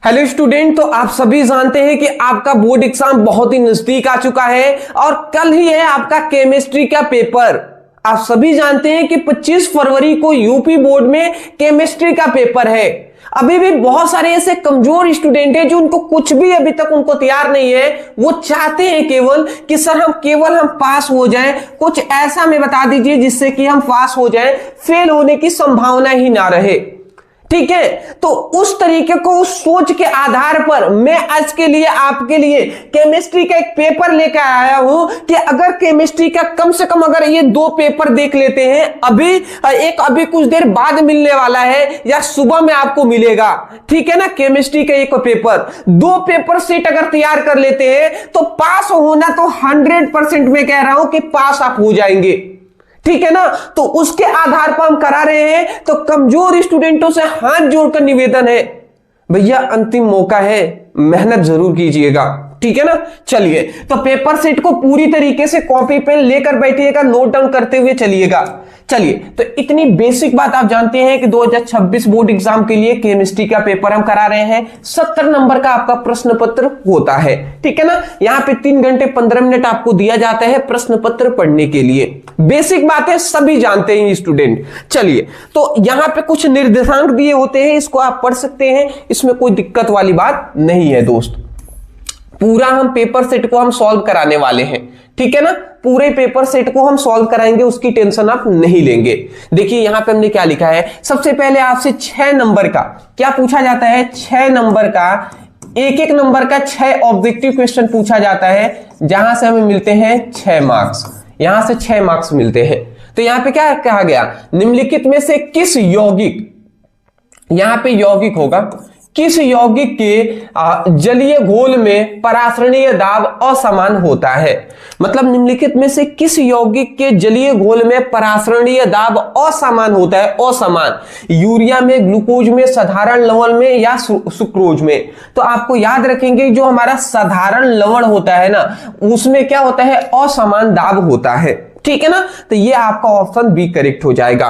Hello student, तो आप सभी जानते हैं कि आपका बोर्ड एग्जाम बहुत ही नजदीक आ चुका है और कल ही है आपका केमिस्ट्री का पेपर। आप सभी जानते हैं कि 25 फरवरी को यूपी बोर्ड में केमिस्ट्री का पेपर है। अभी भी बहुत सारे ऐसे कमजोर स्टूडेंट हैं जो उनको कुछ भी अभी तक उनको तैयार नहीं है। वो चाहते हैं केवल कि सर हम पास हो जाएं, कुछ ऐसा हमें बता दीजिए जिससे कि हम पास हो जाएं, फेल होने की संभावना ही ना रहे। ठीक है, तो उस तरीके को उस सोच के आधार पर मैं आज के लिए आपके लिए केमिस्ट्री का एक पेपर लेकर आया हूं कि अगर केमिस्ट्री का कम से कम अगर ये 2 पेपर देख लेते हैं, अभी कुछ देर बाद मिलने वाला है या सुबह में आपको मिलेगा। ठीक है ना, केमिस्ट्री का एक पेपर 2 पेपर सेट अगर तैयार कर लेते हैं तो पास होना तो 100% मैं कह रहा हूं कि पास आप हो जाएंगे। ठीक है ना, तो उसके आधार पर हम करा रहे हैं। तो कमजोर स्टूडेंटों से हाथ जोड़कर निवेदन है, भैया अंतिम मौका है, मेहनत जरूर कीजिएगा। ठीक है ना, चलिए तो पेपर सेट को पूरी तरीके से कॉपी पेन लेकर बैठिएगा, नोट डाउन करते हुए चलिएगा। चलिए, तो इतनी बेसिक बात आप जानते हैं कि 2026 बोर्ड एग्जाम के लिए केमिस्ट्री का पेपर हम करा रहे हैं। 70 नंबर का आपका प्रश्न पत्र होता है। ठीक है ना, यहां पे 3 घंटे 15 मिनट आपको दिया जाता है प्रश्न पत्र पढ़ने के लिए। बेसिक बातें सभी जानते हैं स्टूडेंट। चलिए, तो यहां पे कुछ निर्देशांक दिए होते हैं, इसको आप पढ़ सकते हैं, इसमें कोई दिक्कत वाली बात नहीं है दोस्त। पूरा हम पेपर सेट को हम सॉल्व कराने वाले हैं। ठीक है ना, पूरे पेपर सेट को हम सॉल्व कराएंगे, उसकी टेंशन आप नहीं लेंगे। देखिए यहां पे हमने क्या लिखा है, सबसे पहले आपसे 6 नंबर का क्या पूछा जाता है, 6 नंबर का एक नंबर का 6 ऑब्जेक्टिव क्वेश्चन पूछा जाता है, जहां से हमें मिलते हैं 6 मार्क्स। यहां से 6 मार्क्स मिलते हैं। तो यहां पे क्या कहा गया, निम्नलिखित में से किस यौगिक, यहां पे यौगिक होगा, किस यौगिक के जलीय घोल में परासरणीय दाब असमान होता है। मतलब निम्नलिखित में से किस यौगिक के जलीय घोल में परासरणीय दाब असमान होता है, असमान, यूरिया में, ग्लूकोज में, साधारण लवण में या सुक्रोज में। तो आपको याद रखेंगे जो हमारा साधारण लवण होता है ना, उसमें क्या होता है, असमान दाब होता है। ठीक है ना, तो ये आपका ऑप्शन बी करेक्ट हो जाएगा।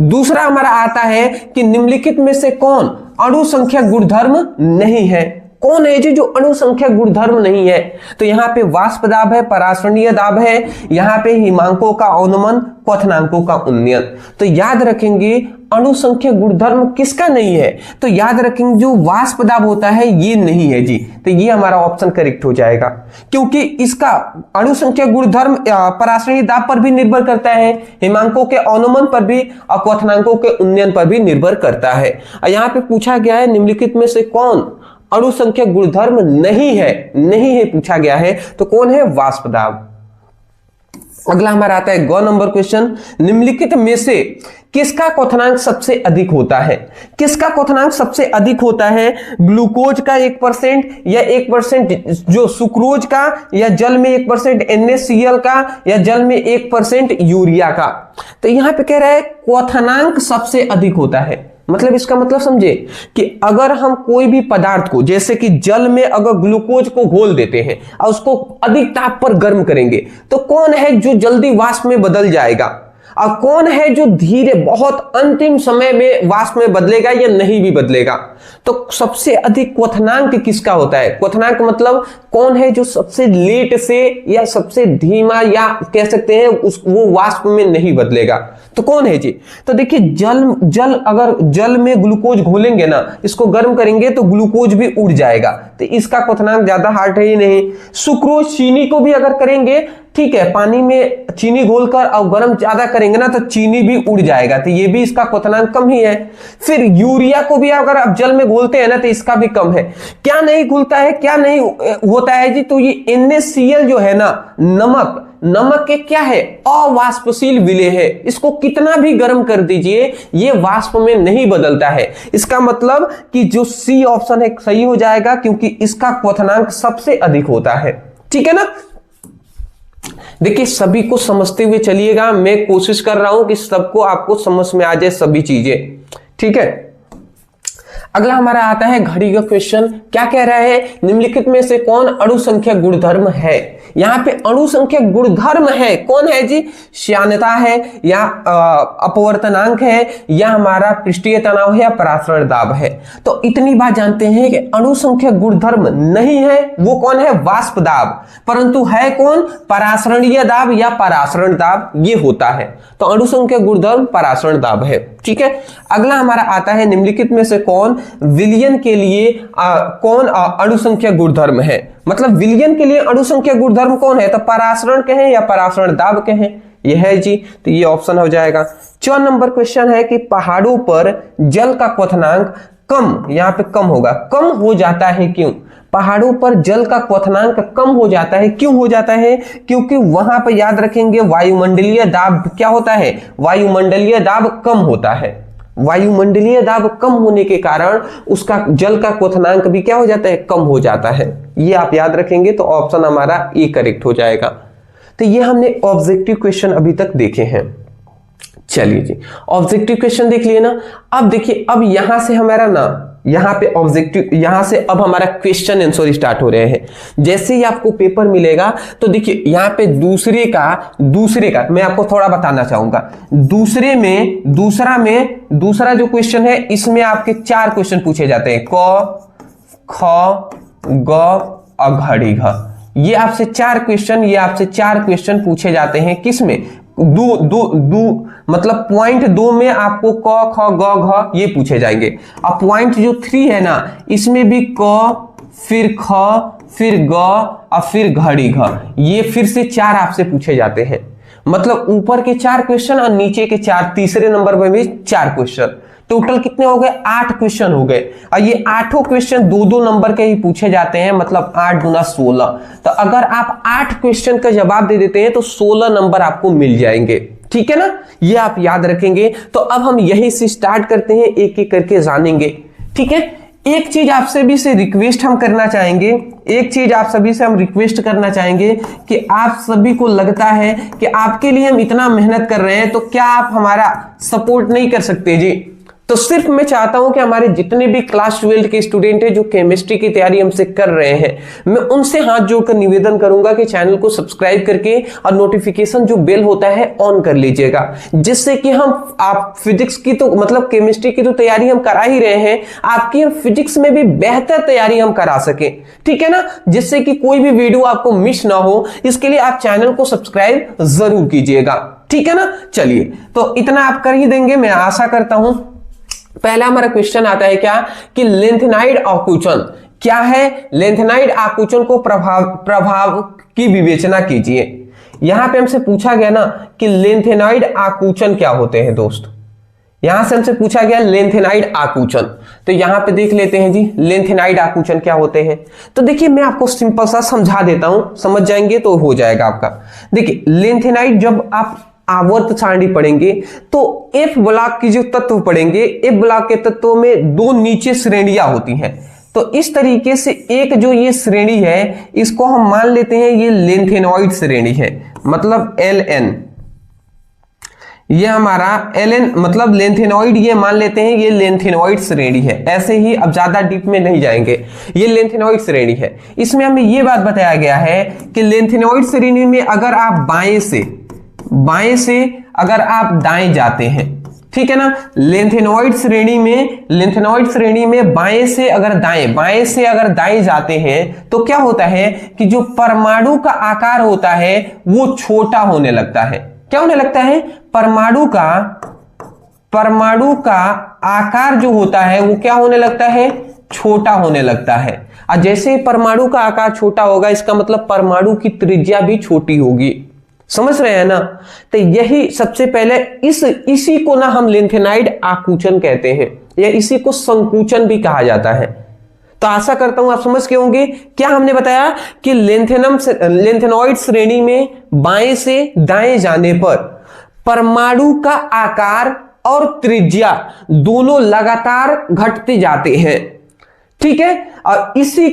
दूसरा हमारा आता है कि निम्नलिखित में से कौन अणु संख्या गुणधर्म नहीं है। कौन है जी जो अणु संख्या गुणधर्म नहीं है, तो यहां पे वाष्प दाब है, परासरणीय दाब है, यहां पे हिमांकों का अवनमन, क्वथनांकों का उन्नयन। तो याद रखेंगे अणु संख्या गुणधर्म किसका नहीं है, तो याद रखेंगे जो वाष्प दाब होता है ये नहीं है जी। तो ये हमारा ऑप्शन करेक्ट हो जाएगा, क्योंकि इसका अणु संख्या गुणधर्म परासरणीय दाब पर भी निर्भर करता है, हिमांकों के अवनमन पर भी और क्वथनांकों के उन्नयन पर भी निर्भर करता है। यहां पे पूछा गया है निम्नलिखित में से कौन अणु संख्या गुणधर्म नहीं है पूछा गया है, तो कौन है, वाष्प दाब। अगला हमारा आता है 9 नंबर क्वेश्चन, निम्नलिखित में से किसका क्वथनांक सबसे अधिक होता है। किसका क्वथनांक सबसे अधिक होता है, ग्लूकोज का 1% या 1% जो सुक्रोज का, या जल में 1% NaCl का, या जल में 1% यूरिया का। तो यहां पे कह रहा है क्वथनांक सबसे अधिक होता है। मतलब इसका मतलब समझे कि अगर हम कोई भी पदार्थ को, जैसे कि जल में अगर ग्लूकोज को घोल देते हैं और उसको अधिक ताप पर गर्म करेंगे, तो कौन है जो जल्दी वाष्प में बदल जाएगा और कौन है जो धीरे बहुत अंतिम समय में वाष्प में बदलेगा या नहीं भी बदलेगा। तो सबसे अधिक क्वथनांक किसका होता है, क्वथनांक मतलब कौन है जो सबसे लेट से या सबसे धीमा या कह सकते हैं वो वाष्प में नहीं बदलेगा, तो कौन है जी। तो देखिए जल अगर जल में ग्लूकोज घोलेंगे ना, इसको गर्म करेंगे तो ग्लूकोज भी उड़ जाएगा, तो इसका क्वथनांक ज्यादा हार्ड है ही नहीं। सुक्रोज, चीनी को भी अगर करेंगे, ठीक है, पानी में चीनी घोलकर और गर्म ज्यादा करेंगे ना तो चीनी भी उड़ जाएगा, तो ये भी इसका क्वथनांक कम ही है। फिर यूरिया को भी अगर आप जल में घोलते हैं ना तो इसका भी कम है। क्या नहीं घुलता है, क्या नहीं होता है जी, तो ये NaCl जो है ना, नमक के क्या है, अवाष्पशील विलेय है। इसको कितना भी गर्म कर दीजिए ये वाष्प में नहीं बदलता है। इसका मतलब कि जो सी ऑप्शन है सही हो जाएगा, क्योंकि इसका क्वथनांक सबसे अधिक होता है। ठीक है ना, देखिए सभी को समझते हुए चलिएगा, मैं कोशिश कर रहा हूं कि सबको आपको समझ में आ जाए सभी चीजें। ठीक है, अगला हमारा आता है घड़ी का क्वेश्चन। क्या कह रहा है, निम्नलिखित में से कौन अणु संख्या गुणधर्म है। यहाँ पे अणु संख्या गुणधर्म है, कौन है जी, श्यानता है या अपवर्तनांक है या हमारा पृष्ठीय तनाव है या परासरण दाब है। तो इतनी बात जानते हैं कि अणु संख्या गुणधर्म नहीं है, वो कौन है, वाष्प दाब, परंतु है कौन, परासरणीय दाब या परासरण दाब ये होता है। तो अणु संख्या गुणधर्म परासरण दाब है, ठीक है। अगला हमारा आता है निम्नलिखित में से कौन विलयन के लिए कौन अणु संख्या गुणधर्म है। मतलब विलयन के लिए अणु संख्या गुणधर्म कौन है, तो परासरण कहें या परासरण दाब कहें, यह है जी, तो ये ऑप्शन हो जाएगा। 4 नंबर क्वेश्चन है कि पहाड़ों पर जल का क्वथनांक कम, यहाँ पे कम होगा, कम हो जाता है क्यों। पहाड़ों पर जल का क्वथनांक कम हो जाता है, क्यों हो जाता है, क्योंकि वहां पर याद रखेंगे वायुमंडलीय दाब क्या होता है, वायुमंडलीय दाब कम होता है। वायुमंडलीय दाब कम होने के कारण उसका जल का क्वथनांक भी क्या हो जाता है, कम हो जाता है। ये आप याद रखेंगे तो ऑप्शन हमारा ए करेक्ट हो जाएगा। तो ये हमने ऑब्जेक्टिव क्वेश्चन अभी तक देखे हैं। चलिए जी, ऑब्जेक्टिव क्वेश्चन देख लिए ना। अब देखिए, अब यहां से हमारा ना यहां पे ऑब्जेक्टिव, यहां से अब हमारा क्वेश्चन आंसर स्टार्ट हो रहे हैं। जैसे ही आपको पेपर मिलेगा तो देखिए यहाँ पे दूसरे का मैं आपको थोड़ा बताना चाहूंगा। दूसरा जो क्वेश्चन है इसमें आपके 4 क्वेश्चन पूछे जाते हैं, क ख ग और घड़ी घ। ये आपसे 4 क्वेश्चन पूछे जाते हैं, किसमें, मतलब पॉइंट 2 में आपको क ख ग घ ये पूछे जाएंगे। अब पॉइंट जो 3 है ना, इसमें भी क फिर ख फिर ग और फिर घड़ी घ, ये फिर से 4 आपसे पूछे जाते हैं। मतलब ऊपर के 4 क्वेश्चन और नीचे के 4, तीसरे नंबर पर भी 4 क्वेश्चन, टोटल कितने हो गए, 8 क्वेश्चन हो गए। और ये 8 क्वेश्चन 2-2 नंबर के ही पूछे जाते हैं, मतलब 8 गुना 16। तो अगर आप 8 क्वेश्चन का जवाब दे देते हैं तो 16 नंबर आपको मिल जाएंगे, ठीक है ना, ये आप याद रखेंगे। तो अब हम यहीं से स्टार्ट करते हैं, एक एक करके जानेंगे, ठीक है। एक चीज आप सभी से रिक्वेस्ट हम करना चाहेंगे कि आप सभी को लगता है कि आपके लिए हम इतना मेहनत कर रहे हैं, तो क्या आप हमारा सपोर्ट नहीं कर सकते जी। तो सिर्फ मैं चाहता हूं कि हमारे जितने भी क्लास 12 के स्टूडेंट हैं जो केमिस्ट्री की तैयारी हमसे कर रहे हैं, मैं उनसे हाथ जोड़कर निवेदन करूंगा कि चैनल को सब्सक्राइब करके और नोटिफिकेशन जो बेल होता है ऑन कर लीजिएगा, जिससे कि आप फिजिक्स की तो मतलब केमिस्ट्री की तो तैयारी हम करा ही रहे हैं, आपकी हम फिजिक्स में भी बेहतर तैयारी हम करा सके, ठीक है ना, जिससे कि कोई भी वीडियो आपको मिस ना हो। इसके लिए आप चैनल को सब्सक्राइब जरूर कीजिएगा, ठीक है ना। चलिए, तो इतना आप कर ही देंगे, मैं आशा करता हूं। पहला हमारा क्वेश्चन आता है क्या कि लेंथेनाइड आकुंचन क्या है, लेंथेनाइड आकुंचन को प्रभाव की विवेचना कीजिए। यहां पे हमसे पूछा गया ना कि लेंथेनाइड आकुंचन क्या होते हैं दोस्त, यहां से हमसे पूछा गया लेंथेनाइड आकुंचन। तो यहां पे देख लेते हैं जी लेंथेनाइड आकुंचन क्या होते हैं। तो देखिए मैं आपको सिंपल सा समझा देता हूं, समझ जाएंगे तो हो जाएगा आपका। देखिए लेंथेनाइड, जब आप आवर्त सारणी पढ़ेंगे तो एफ ब्लॉक की जो तत्व पढ़ेंगे, एफ ब्लॉक के तत्वों में 2 नीचे श्रेणियां होती हैं। तो इस तरीके से एक जो ये श्रेणी है इसको हम मान लेते हैं ये लेंथेनॉइड श्रेणी है, मतलब Ln, ये हमारा Ln मतलब लेंथेनॉइड, ये मान लेते हैं ये लेंथेनॉइड श्रेणी है। ऐसे ही अब ज्यादा डीप में नहीं जाएंगे, ये लेंथेनॉइड श्रेणी है। इसमें हमें ये बात बताया गया है कि लेंथेनॉइड श्रेणी में अगर आप बाएं से अगर आप दाएं जाते हैं, ठीक है ना, लेंथेनॉइड श्रेणी में बाएं से अगर दाएं जाते हैं तो क्या होता है कि जो परमाणु का आकार होता है वो छोटा होने लगता है। क्या होने लगता है, परमाणु का आकार जो होता है वो क्या होने लगता है, छोटा होने लगता है। और जैसे परमाणु का आकार छोटा होगा इसका मतलब परमाणु की त्रिज्या भी छोटी होगी, समझ रहे हैं ना। तो यही सबसे पहले इसी को ना हम लेंथेनाइड आकुंचन कहते हैं, या इसी को संकुचन भी कहा जाता है। तो आशा करता हूं आप समझ के होंगे। क्या हमने बताया कि लेंथेनॉइड श्रेणी में बाएं से दाएं जाने पर परमाणु का आकार और त्रिज्या दोनों लगातार घटते जाते हैं। ठीक है। और इसी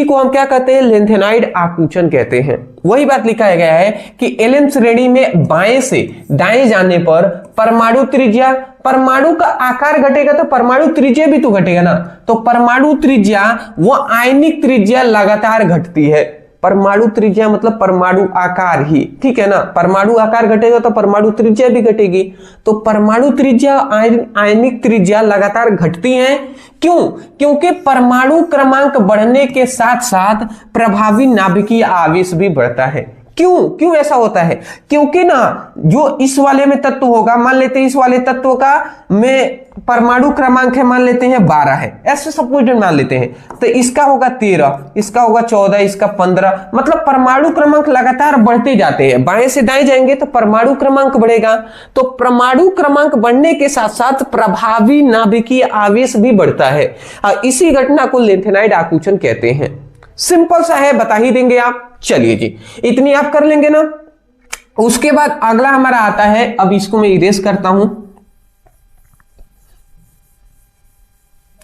को हम क्या कहते हैं, लेंथेनाइड आकुंचन कहते हैं। वही बात लिखा गया है कि एलन श्रेणी में बाएं से दाएं जाने पर परमाणु त्रिज्या, परमाणु का आकार घटेगा तो परमाणु त्रिज्या भी तो घटेगा ना। तो परमाणु त्रिज्या वो आयनिक त्रिज्या लगातार घटती है। परमाणु त्रिज्या मतलब परमाणु आकार ही, ठीक है ना। परमाणु आकार घटेगा तो परमाणु त्रिज्या भी घटेगी। तो परमाणु त्रिज्या आयनिक त्रिज्या लगातार घटती हैं। क्यों? क्योंकि परमाणु क्रमांक बढ़ने के साथ साथ प्रभावी नाभिकीय आवेश भी बढ़ता है। क्यों ऐसा होता है? क्योंकि ना जो इस वाले में तत्व होगा, मान लेते हैं इस वाले तत्व का में परमाणु क्रमांक है, मान लेते हैं 12 है, ऐसे सपोज मान लेते हैं। तो इसका होगा 13, इसका होगा 14, इसका 15, मतलब परमाणु क्रमांक लगातार बढ़ते जाते हैं। बाएं से दाएं जाएंगे तो परमाणु क्रमांक बढ़ेगा। तो परमाणु क्रमांक बढ़ने के साथ साथ प्रभावी नाभिकीय आवेश भी बढ़ता है। इसी घटना को लेंथेनाइड आकुंचन कहते हैं। सिंपल सा है, बता ही देंगे आप। चलिए जी, इतनी आप कर लेंगे ना। उसके बाद अगला हमारा आता है, अब इसको मैं इरेज करता हूं।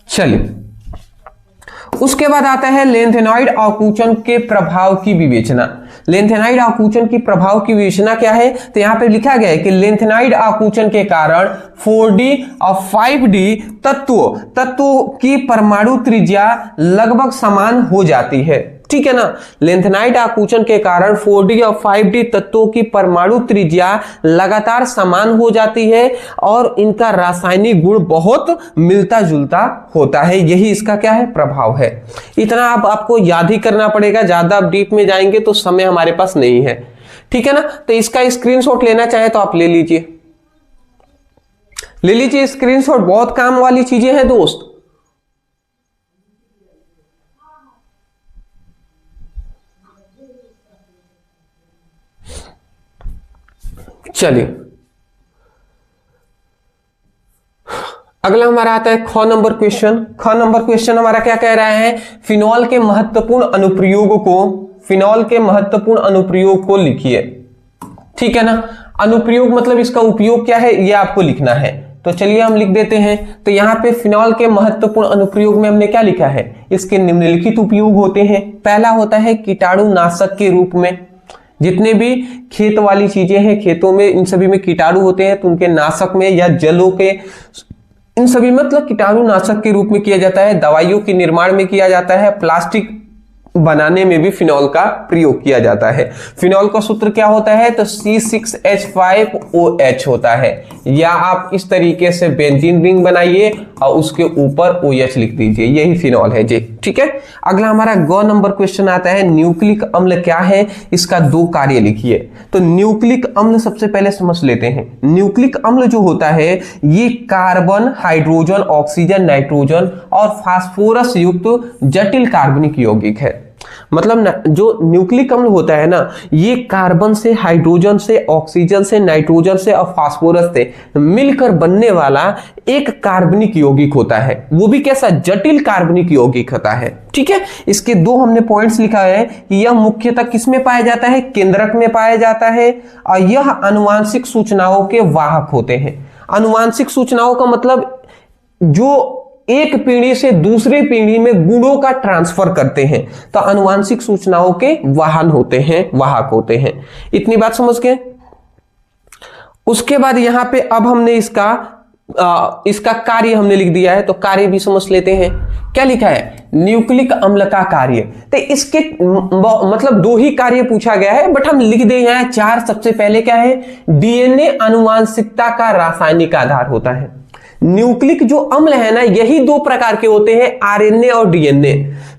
चलिए, उसके बाद आता है लेंथेनाइड आकुंचन के प्रभाव की विवेचना। लेंथेनाइड आकुंचन की प्रभाव की विवेचना क्या है? तो यहां पे लिखा गया है कि लेंथेनाइड आकुंचन के कारण 4D और 5D तत्वों की परमाणु त्रिज्या लगभग समान हो जाती है। ठीक है ना। लेंथेनाइड आकुंचन के कारण 4D और 5D तत्वों की परमाणु त्रिज्या लगातार समान हो जाती है और इनका रासायनिक गुण बहुत मिलता जुलता होता है। यही इसका क्या है? प्रभाव है। इतना आपको याद ही करना पड़ेगा, ज्यादा आप डीप में जाएंगे तो समय हमारे पास नहीं है। ठीक है ना। तो इसका स्क्रीनशॉट लेना चाहे तो आप ले लीजिए स्क्रीनशॉट। बहुत काम वाली चीजें हैं दोस्त। चलिए, अगला हमारा आता है ख नंबर क्वेश्चन। ख नंबर क्वेश्चन हमारा क्या कह रहा है? फिनॉल के महत्वपूर्ण अनुप्रयोग को लिखिए। ठीक है ना। अनुप्रयोग मतलब इसका उपयोग क्या है ये आपको लिखना है। तो चलिए हम लिख देते हैं। तो यहाँ पे फिनॉल के महत्वपूर्ण अनुप्रयोग में हमने क्या लिखा है? इसके निम्नलिखित उपयोग होते हैं। पहला होता है कीटाणुनाशक के रूप में। जितने भी खेत वाली चीजें हैं, खेतों में इन सभी में कीटाणु होते हैं, तो उनके नाशक में या जलों के इन सभी मतलब कीटाणुनाशक के रूप में किया जाता है। दवाइयों के निर्माण में किया जाता है। प्लास्टिक बनाने में भी फिनॉल का प्रयोग किया जाता है। फिनॉल का सूत्र क्या होता है? तो C6H5OH होता है। या आप इस तरीके से बेंजीन रिंग बनाइए और उसके ऊपर OH लिख दीजिए, यही फिनॉल है जी। ठीक है। अगला हमारा ग नंबर क्वेश्चन आता है, न्यूक्लिक अम्ल क्या है? इसका 2 कार्य लिखिए। तो न्यूक्लिक अम्ल सबसे पहले समझ लेते हैं। न्यूक्लिक अम्ल जो होता है ये कार्बन, हाइड्रोजन, ऑक्सीजन, नाइट्रोजन और फास्फोरस युक्त जटिल कार्बनिक यौगिक है। मतलब जो न्यूक्लिक अम्ल होता है ना, ये कार्बन से, हाइड्रोजन से, ऑक्सीजन से, नाइट्रोजन से और फास्फोरस से मिलकर बनने वाला एक कार्बनिक यौगिक होता है। वो भी कैसा? जटिल कार्बनिक यौगिक होता है। ठीक है। इसके 2 हमने पॉइंट्स लिखा है कि यह मुख्यतः किसमें पाया जाता है? केंद्रक में पाया जाता है और यह आनुवांशिक सूचनाओं के वाहक होते हैं। आनुवांशिक सूचनाओं का मतलब जो एक पीढ़ी से दूसरे पीढ़ी में गुणों का ट्रांसफर करते हैं, तो आनुवांशिक सूचनाओं के वाहक होते हैं। इतनी बात समझ गए। उसके बाद यहां पे अब हमने इसका कार्य हमने लिख दिया है, तो कार्य भी समझ लेते हैं। क्या लिखा है? न्यूक्लिक अम्ल का कार्य। तो इसके मतलब 2 ही कार्य पूछा गया है, बट हम लिख दे यहाँ 4। सबसे पहले क्या है? डीएनए आनुवांशिकता का रासायनिक आधार होता है। न्यूक्लिक जो अम्ल है ना, यही 2 प्रकार के होते हैं, आरएनए और डीएनए।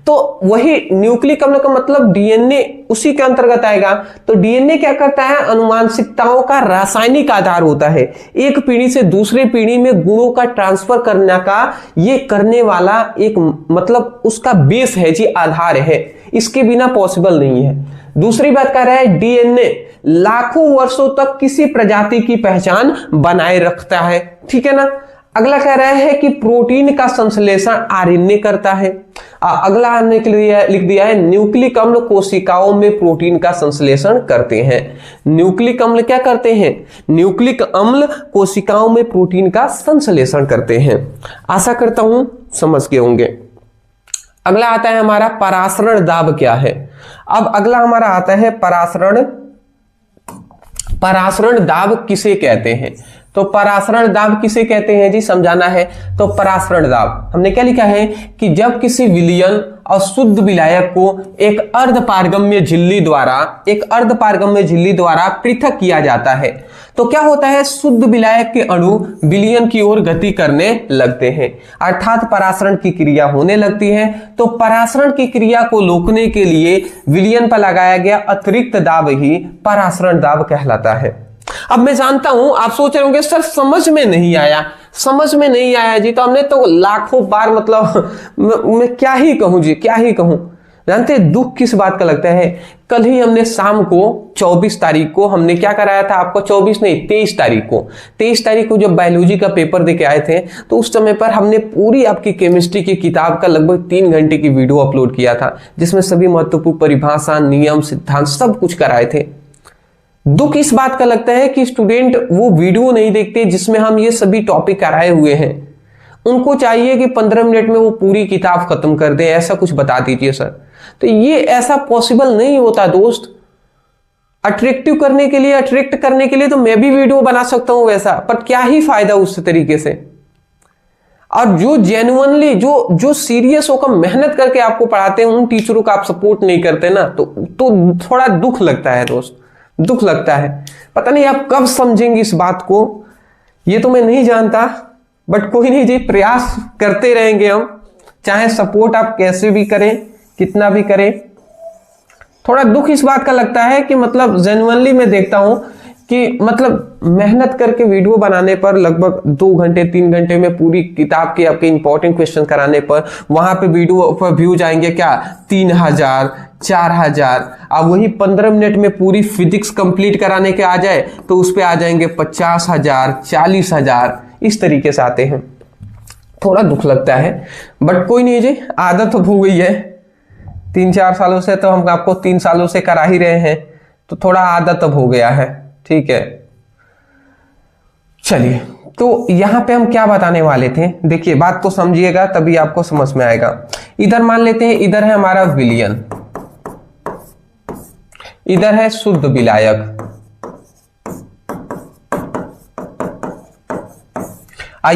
तो वही न्यूक्लिक अम्ल का मतलब डीएनए उसी के अंतर्गत आएगा। तो डीएनए क्या करता है? आनुवांशिकताओं का रासायनिक आधार होता है। एक पीढ़ी से दूसरे पीढ़ी में गुणों का ट्रांसफर करने का ये करने वाला एक मतलब उसका बेस है जी, आधार है। इसके बिना पॉसिबल नहीं है। दूसरी बात कर रहा है, डीएनए लाखों वर्षों तक किसी प्रजाति की पहचान बनाए रखता है। ठीक है ना। अगला कह रहा है कि प्रोटीन का संश्लेषण आरएनए करता है। अगला हमने लिख दिया है, न्यूक्लिक अम्ल कोशिकाओं में प्रोटीन का संश्लेषण करते हैं। न्यूक्लिक अम्ल क्या करते हैं? न्यूक्लिक अम्ल कोशिकाओं में प्रोटीन का संश्लेषण करते हैं। आशा करता हूं समझ गए होंगे। अगला आता है हमारा परासरण दाब क्या है। अब अगला हमारा आता है परासरण दाब किसे कहते हैं। तो परासरण दाब किसे कहते हैं जी, समझाना है। तो परासरण दाब हमने क्या लिखा है कि जब किसी विलयन और शुद्ध विलायक को एक अर्धपारगम्य झिल्ली द्वारा पृथक किया जाता है तो क्या होता है, शुद्ध विलायक के अणु विलयन की ओर गति करने लगते हैं, अर्थात परासरण की क्रिया होने लगती है। तो परासरण की क्रिया को रोकने के लिए विलयन पर लगाया गया अतिरिक्त दाब ही परासरण दाब कहलाता है। अब मैं जानता हूं आप सोच रहे होंगे सर समझ में नहीं आया जी, तो हमने तो लाखों बार मतलब मैं क्या ही कहूं। जानते दुख किस बात का लगता है, कल ही हमने शाम को 24 तारीख को हमने क्या कराया था आपको, 23 तारीख को जब बायोलॉजी का पेपर देके आए थे तो उस समय पर हमने पूरी आपकी केमिस्ट्री की किताब का लगभग 3 घंटे की वीडियो अपलोड किया था, जिसमें सभी महत्वपूर्ण परिभाषा, नियम, सिद्धांत सब कुछ कराए थे। दुख इस बात का लगता है कि स्टूडेंट वो वीडियो नहीं देखते जिसमें हम ये सभी टॉपिक कराए हुए हैं। उनको चाहिए कि 15 मिनट में वो पूरी किताब खत्म कर दें, ऐसा कुछ बता दीजिए सर। तो ये ऐसा पॉसिबल नहीं होता दोस्त। अट्रैक्ट करने के लिए तो मैं भी वीडियो बना सकता हूं वैसा, पर क्या ही फायदा उस तरीके से। और जो जेन्युइनली जो सीरियस होकर मेहनत करके आपको पढ़ाते हैं उन टीचरों का आप सपोर्ट नहीं करते ना, तो थोड़ा दुख लगता है दोस्त, दुख लगता है। पता नहीं आप कब समझेंगे इस बात को, ये तो मैं नहीं जानता, बट कोई नहीं जी, प्रयास करते रहेंगे हम, चाहे सपोर्ट आप कैसे भी करें, कितना भी करें। थोड़ा दुख इस बात का लगता है कि मतलब जेन्युइनली मैं देखता हूं कि मतलब मेहनत करके वीडियो बनाने पर लगभग 2 घंटे 3 घंटे में पूरी किताब के आपके इंपॉर्टेंट क्वेश्चन कराने पर वहां पे वीडियो पर व्यूज आएंगे क्या 3000 4000, अब वही 15 मिनट में पूरी फिजिक्स कंप्लीट कराने के आ जाए तो उस पे आ जाएंगे 50,000 40,000, इस तरीके से आते हैं। थोड़ा दुख लगता है, बट कोई नहीं जी, आदत हो गई है। 3-4 सालों से तो हम आपको 3 सालों से करा ही रहे हैं, तो थोड़ा आदत अब हो गया है, ठीक है। चलिए, तो यहां पे हम क्या बताने वाले थे, देखिए बात को समझिएगा तभी आपको समझ में आएगा। इधर मान लेते हैं, इधर है हमारा विलयन, इधर है शुद्ध विलायक,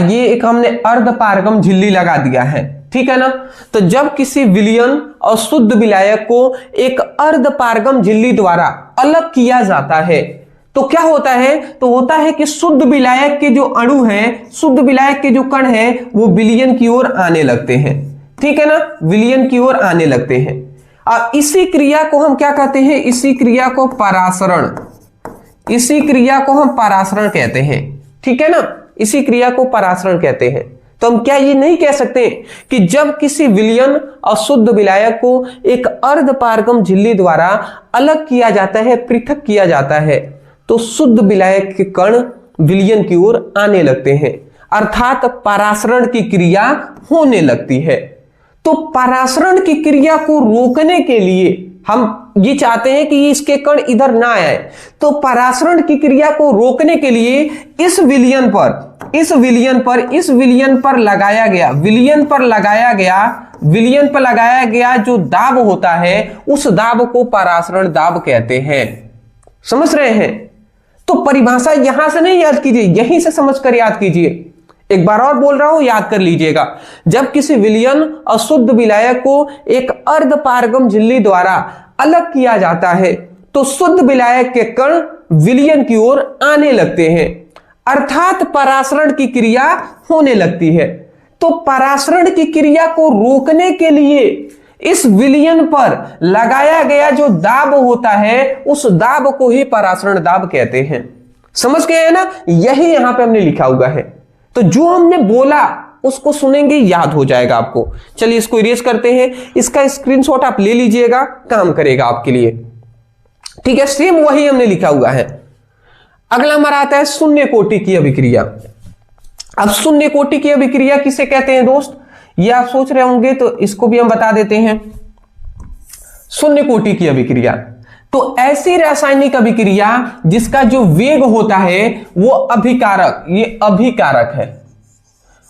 ये एक हमने अर्धपारगम झिल्ली लगा दिया है, ठीक है ना। तो जब किसी विलयन और शुद्ध विलायक को एक अर्धपारगम झिल्ली द्वारा अलग किया जाता है तो क्या होता है, तो होता है कि शुद्ध विलायक के जो अणु हैं, शुद्ध विलायक के जो कण हैं, वो विलयन की ओर आने लगते हैं, ठीक है ना, विलयन की ओर आने लगते हैं। अब इसी क्रिया को हम क्या कहते हैं, इसी क्रिया को परासरण, इसी क्रिया को हम परासरण कहते हैं, ठीक है ना, इसी क्रिया को परासरण कहते हैं। तो हम क्या ये नहीं कह सकते कि जब किसी विलयन और शुद्ध विलायक को एक अर्धपारगम झिल्ली द्वारा अलग किया जाता है, पृथक किया जाता है, तो शुद्ध विलायक के कण विलयन की ओर आने लगते हैं, अर्थात परासरण की क्रिया होने लगती है। तो परासरण की क्रिया को रोकने के लिए हम ये चाहते हैं कि इसके कण इधर ना आए, तो परासरण की क्रिया को रोकने के लिए इस विलयन पर लगाया गया जो दाब होता है, उस दाब को परासरण दाब कहते हैं। समझ रहे हैं? तो परिभाषा यहां से नहीं याद कीजिए, यहीं से समझकर याद कीजिए। एक बार और बोल रहा हूं, याद कर लीजिएगा। जब किसी विलयन और शुद्ध विलायक को एक अर्धपारगम झिल्ली द्वारा अलग किया जाता है तो शुद्ध विलायक के कण विलयन की ओर आने लगते हैं, अर्थात परासरण की क्रिया होने लगती है। तो परासरण की क्रिया को रोकने के लिए इस विलयन पर लगाया गया जो दाब होता है, उस दाब को ही परासरण दाब कहते हैं। समझ गए हैं ना? यही यहां पे हमने लिखा हुआ है। तो जो हमने बोला उसको सुनेंगे, याद हो जाएगा आपको। चलिए इसको इरेज करते हैं, इसका स्क्रीनशॉट आप ले लीजिएगा, काम करेगा आपके लिए, ठीक है। सेम वही हमने लिखा हुआ है। अगला हमारा आता है शून्य कोटि की अभिक्रिया। अब शून्य कोटि की अभिक्रिया किसे कहते हैं दोस्त, ये आप सोच रहे होंगे, तो इसको भी हम बता देते हैं। शून्य कोटि की अभिक्रिया तो ऐसी रासायनिक अभिक्रिया जिसका जो वेग होता है वो अभिकारक, ये अभिकारक है,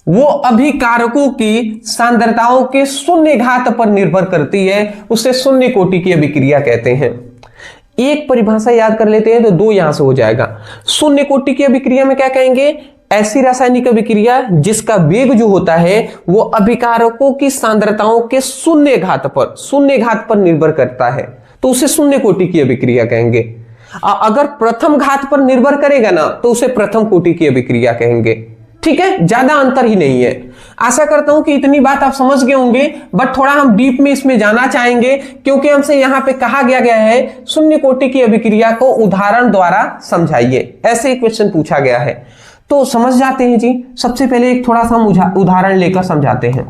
वो अभिकारकों की सांद्रताओं के शून्य घात पर निर्भर करती है, उसे शून्य कोटि की अभिक्रिया कहते हैं। एक परिभाषा याद कर लेते हैं तो दो यहां से हो जाएगा। शून्य कोटि की अभिक्रिया में क्या कहेंगे? ऐसी रासायनिक अभिक्रिया जिसका वेग जो होता है वो अभिकारकों की सांद्रताओं के शून्य घात पर निर्भर करता है, तो उसे शून्य कोटि की अभिक्रिया कहेंगे। अगर प्रथम घात पर निर्भर करेगा ना तो उसे प्रथम कोटि की अभिक्रिया कहेंगे। ठीक है, ज्यादा अंतर ही नहीं है। आशा करता हूं कि इतनी बात आप समझ गए होंगे, बट थोड़ा हम डीप में इसमें जाना चाहेंगे क्योंकि हमसे यहां पे कहा गया है शून्य कोटि की अभिक्रिया को उदाहरण द्वारा समझाइए, ऐसे एक क्वेश्चन पूछा गया है। तो समझ जाते हैं जी। सबसे पहले एक थोड़ा सा उदाहरण लेकर समझाते हैं।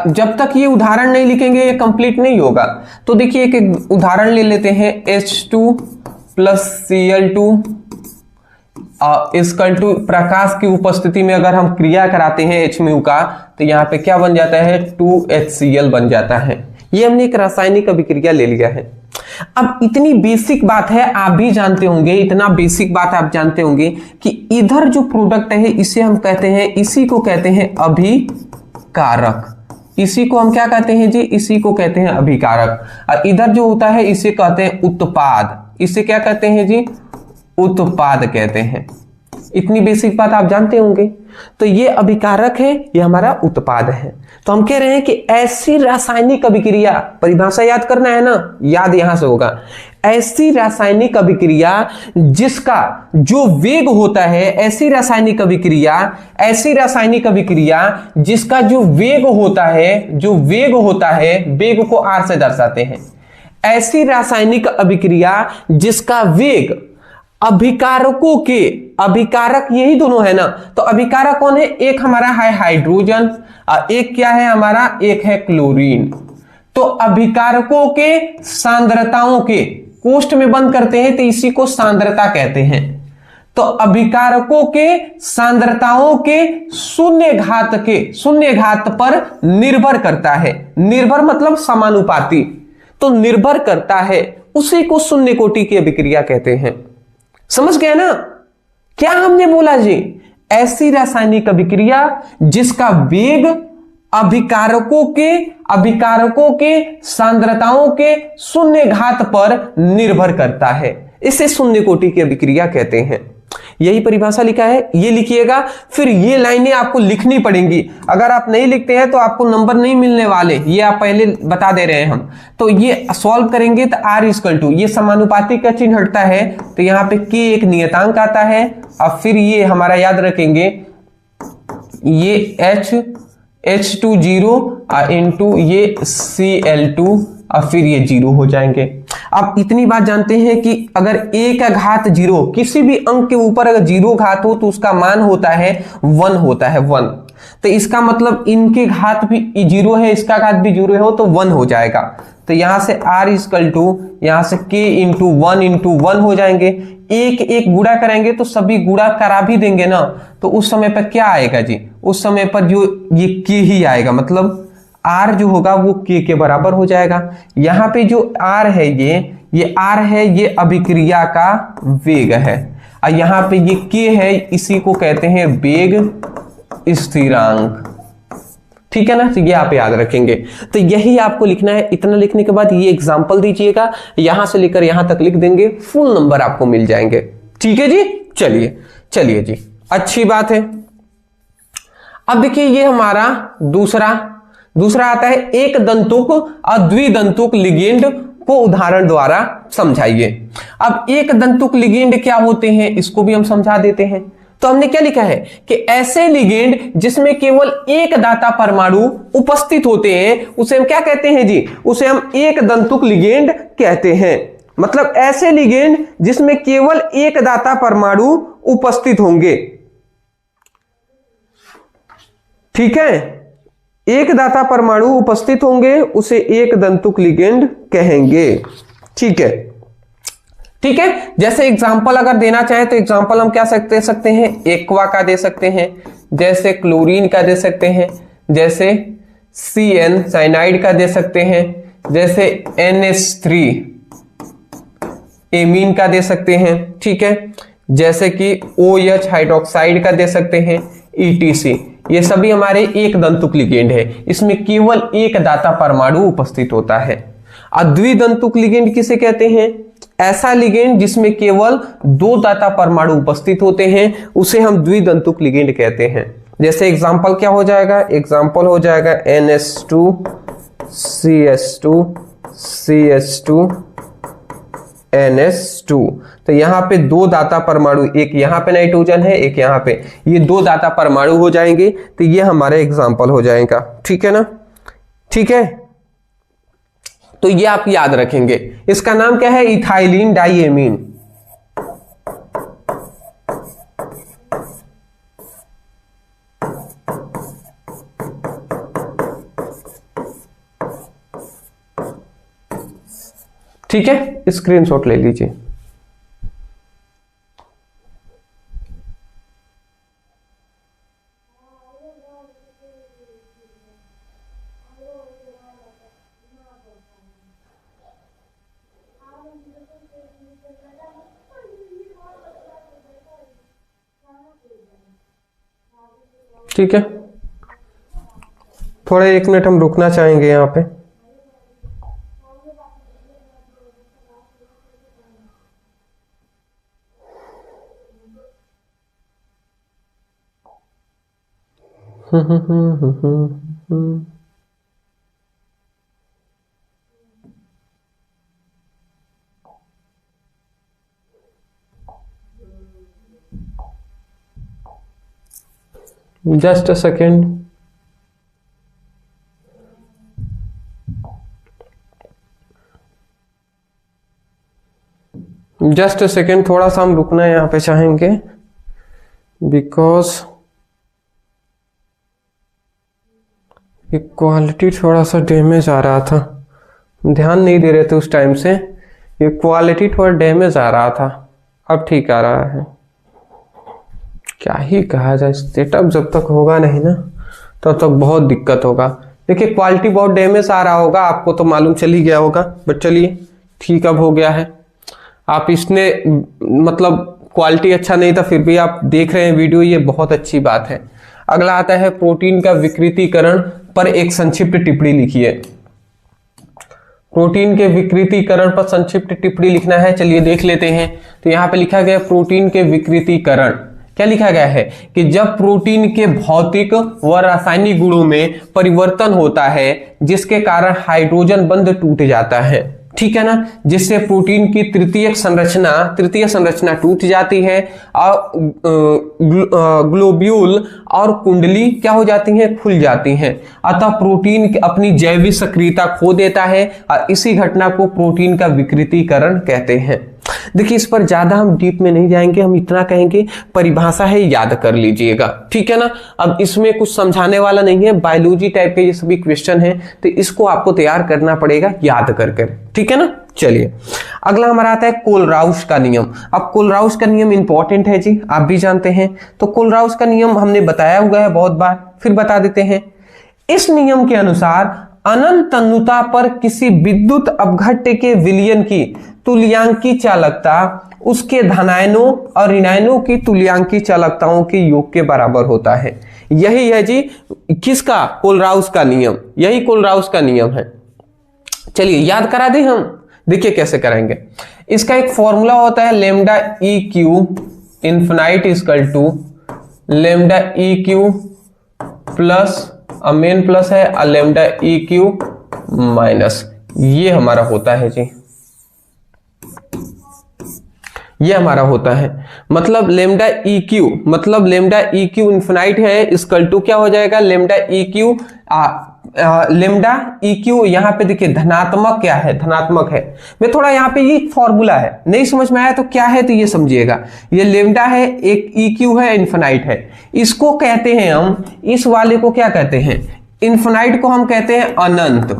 जब तक ये उदाहरण नहीं लिखेंगे ये कंप्लीट नहीं होगा। तो देखिए एक उदाहरण ले लेते हैं। H2 plus Cl2 equal to प्रकाश की उपस्थिति में अगर हम क्रिया कराते हैं HMU का तो यहाँ पे क्या बन जाता है? 2HCl बन जाता है। ये हमने एक रासायनिक अभिक्रिया ले लिया है। अब इतनी बेसिक बात है, आप भी जानते होंगे, इतना बेसिक बात आप जानते होंगे कि इधर जो प्रोडक्ट है इसे हम कहते हैं, इसी को कहते हैं अभिकारक। इसी को हम क्या कहते हैं जी? इसी को कहते हैं अभिकारक। और इधर जो होता है इसे कहते हैं उत्पाद। इसे क्या कहते हैं जी? उत्पाद कहते हैं। इतनी बेसिक बात आप जानते होंगे। तो ये अभिकारक है, ये हमारा उत्पाद है। तो हम कह रहे हैं कि ऐसी रासायनिक अभिक्रिया, परिभाषा याद करना है ना, याद यहां से होगा। ऐसी रासायनिक अभिक्रिया जिसका जो वेग होता है, ऐसी रासायनिक अभिक्रिया जिसका जो वेग होता है, वेग को R से दर्शाते हैं। ऐसी रासायनिक अभिक्रिया जिसका वेग अभिकारक यही दोनों है ना, तो अभिकारक कौन है? एक हमारा है हाइड्रोजन और एक क्या है हमारा? एक है क्लोरीन। तो अभिकारकों के सांद्रताओं के कोष्ठ में बंद करते हैं तो इसी को सांद्रता कहते हैं। तो अभिकारकों के सांद्रताओं के शून्य घात पर निर्भर करता है। निर्भर मतलब समानुपाती, तो निर्भर करता है, उसी को शून्य कोटि की अभिक्रिया कहते हैं। समझ गए ना क्या हमने बोला जी? ऐसी रासायनिक अभिक्रिया जिसका वेग अभिकारकों के सांद्रताओं के शून्य घात पर निर्भर करता है, इसे शून्य कोटि की अभिक्रिया कहते हैं। यही परिभाषा लिखा है, ये लिखिएगा। फिर ये लाइनें आपको लिखनी पड़ेंगी। अगर आप नहीं लिखते हैं तो आपको नंबर नहीं मिलने वाले, ये आप पहले बता दे रहे हैं हम। तो ये सॉल्व करेंगे तो R इक्वल टू, ये समानुपाती का चिन्ह हटता है तो यहाँ पे K एक नियतांक आता है। अब फिर ये हमारा याद रखेंगे, ये H20 इंटू ये Cl2 और फिर ये 0 हो जाएंगे। अब इतनी बात जानते हैं कि अगर a का घात 0, किसी भी अंक के ऊपर अगर 0 घात हो तो उसका मान होता है 1 होता है 1। तो इसका मतलब इनके घात भी 0 है, इसका घात भी 0 हो तो 1 हो जाएगा। तो यहां से R इक्वल टू यहां से K इंटू 1 हो जाएंगे। एक गुणा करेंगे तो सभी गुणा करा भी देंगे ना, तो उस समय पर क्या आएगा जी? उस समय पर जो ये K ही आएगा, मतलब R जो होगा वो K के बराबर हो जाएगा। यहाँ पे जो R है ये R है, ये अभिक्रिया का वेग है। और यहाँ पे ये K है, इसी को कहते हैं वेग स्थिरांक। ठीक है ना? तो ये आप याद रखेंगे। तो यही आपको लिखना है। इतना लिखने के बाद ये एग्जाम्पल दीजिएगा, यहां से लेकर यहां तक लिख देंगे, फुल नंबर आपको मिल जाएंगे। ठीक है जी? चलिए जी, अच्छी बात है। अब देखिए ये हमारा दूसरा आता है, एक दंतुक और द्विदंतुक लिगेंड को उदाहरण द्वारा समझाइए। अब एक दंतुक लिगेंड क्या होते हैं इसको भी हम समझा देते हैं। तो हमने क्या लिखा है कि ऐसे लिगेंड जिसमें केवल एक दाता परमाणु उपस्थित होते हैं उसे हम क्या कहते हैं जी? उसे हम एक दंतुक लिगेंड कहते हैं। मतलब ऐसे लिगेंड जिसमें केवल एक दाता परमाणु उपस्थित होंगे। ठीक है, एक दाता परमाणु उपस्थित होंगे उसे एक दंतुक लिगेंड कहेंगे। ठीक है। जैसे एग्जांपल अगर देना चाहे तो एग्जांपल हम क्या दे सकते हैं? एक्वा का दे सकते हैं, जैसे क्लोरीन का दे सकते हैं, जैसे CN साइनाइड का दे सकते हैं, जैसे NH3 एमीन का दे सकते हैं। ठीक है, जैसे कि OH हाइड्रोक्साइड का दे सकते हैं, ETC, ये सभी हमारे एक दंतुक लिगेंड है। इसमें केवल एक दाता परमाणु उपस्थित होता है। द्विदंतुक लिगेंड किसे कहते हैं? ऐसा लिगेंड जिसमें केवल दो दाता परमाणु उपस्थित होते हैं उसे हम द्विदंतुक लिगेंड कहते हैं। जैसे एग्जांपल क्या हो जाएगा? एग्जांपल हो जाएगा NH2 CH2 CH2 NH2। तो यहाँ पे दो दाता परमाणु, एक यहाँ पे नाइट्रोजन है, एक यहाँ पे, ये दो दाता परमाणु हो जाएंगे। तो ये हमारा एग्जांपल हो जाएगा। ठीक है ना? ठीक है, तो ये आप याद रखेंगे। इसका नाम क्या है? Ethylene diamine. ठीक है, स्क्रीनशॉट ले लीजिए। ठीक है, थोड़ा 1 मिनट हम रुकना चाहेंगे यहाँ पे। Just a second. Just a second, थोड़ा सा हम रुकना यहाँ पे चाहेंगे बिकॉज ये क्वालिटी थोड़ा सा डैमेज आ रहा था, ध्यान नहीं दे रहे थे उस टाइम से। ये क्वालिटी थोड़ा डैमेज आ रहा था, अब ठीक आ रहा है। क्या ही कहा जाए, सेटअप जब तक होगा नहीं ना तब तक बहुत दिक्कत होगा। देखिए क्वालिटी बहुत डैमेज आ रहा होगा, आपको तो मालूम चल ही गया होगा, बट चलिए ठीक अब हो गया है। आप इसने मतलब क्वालिटी अच्छा नहीं था फिर भी आप देख रहे हैं वीडियो, ये बहुत अच्छी बात है। अगला आता है प्रोटीन का विकृतीकरण पर एक संक्षिप्त टिप्पणी लिखिए। प्रोटीन के विकृतीकरण पर संक्षिप्त टिप्पणी लिखना है, चलिए देख लेते हैं। तो यहाँ पे लिखा गया प्रोटीन के विकृतीकरण, क्या लिखा गया है कि जब प्रोटीन के भौतिक व रासायनिक गुणों में परिवर्तन होता है जिसके कारण हाइड्रोजन बंध टूट जाता है, ठीक है ना, जिससे प्रोटीन की तृतीयक संरचना टूट जाती है और ग्लोब्यूल और कुंडली क्या हो जाती हैं? खुल जाती हैं। अतः प्रोटीन अपनी जैविक सक्रियता खो देता है और इसी घटना को प्रोटीन का विकृतीकरण कहते हैं। देखिए इस पर ज्यादा हम डीप में नहीं जाएंगे, हम इतना कहेंगे परिभाषा है याद कर लीजिएगा, ठीक है ना। अब इसमें कुछ समझाने वाला नहीं है, बायोलॉजी टाइप के ये सभी क्वेश्चन हैं तो इसको आपको तैयार करना पड़ेगा याद कर कर, ठीक है ना। चलिए अगला हमारा आता है कोलराउश का नियम। अब कोलराउश का नियम इंपॉर्टेंट है जी, आप भी जानते हैं। तो कोलराउश का नियम हमने बताया हुआ है बहुत बार, फिर बता देते हैं। इस नियम के अनुसार अनंत तन्यता पर किसी विद्युत अपघट्य के विलयन की तुल्यांकी चालकता उसके धनायनों और ऋणायनों की तुल्यांकी चालकताओं के योग के बराबर होता है। यही है जी किसका? कोलराउश का नियम, यही कोलराउश का नियम है। चलिए याद करा दें हम, देखिए कैसे करेंगे। इसका एक फॉर्मूला होता है lambda E Q infinite equal to lambda E Q plus main plus है लेमडा ई क्यू माइनस, ये हमारा होता है जी, ये हमारा होता है। मतलब लेमडा ई क्यू, मतलब लेमडा ई क्यू इन्फिनाइट है इक्वल टू क्या हो जाएगा? Lambda E Q lambda E Q, यहाँ पे देखिए धनात्मक क्या है? धनात्मक है। मैं थोड़ा यहाँ पे ये फॉर्मूला है, नहीं समझ में आया तो क्या है तो ये समझिएगा। ये लेमडा है, एक ई क्यू है, इन्फिनाइट है, इसको कहते हैं हम, इस वाले को क्या कहते हैं? इन्फिनाइट को हम कहते हैं अनंत,